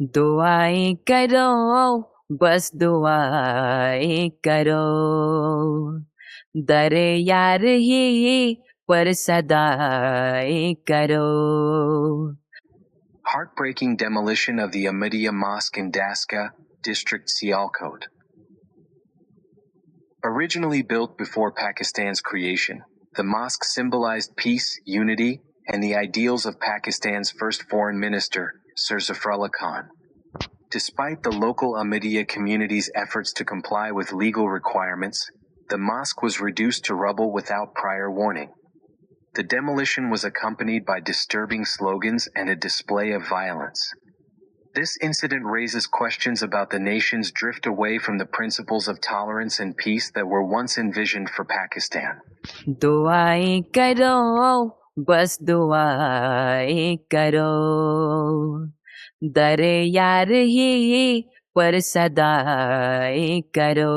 दुआएं करो, बस दुआएं करो, दर यार ही पर सदाएं करो. Heartbreaking demolition of the Ahmadiyya Mosque in Daska, district Sialkot. Originally built before Pakistan's creation, the mosque symbolized peace, unity, and the ideals of Pakistan's first foreign minister, Sir Zafrullah Khan. Despite the local Ahmadiyya community's efforts to comply with legal requirements, the mosque was reduced to rubble without prior warning. The demolition was accompanied by disturbing slogans and a display of violence. This incident raises questions about the nation's drift away from the principles of tolerance and peace that were once envisioned for Pakistan. दुआएं करो, बस दुआएं करो, दर यार ही पर सदाएं करो.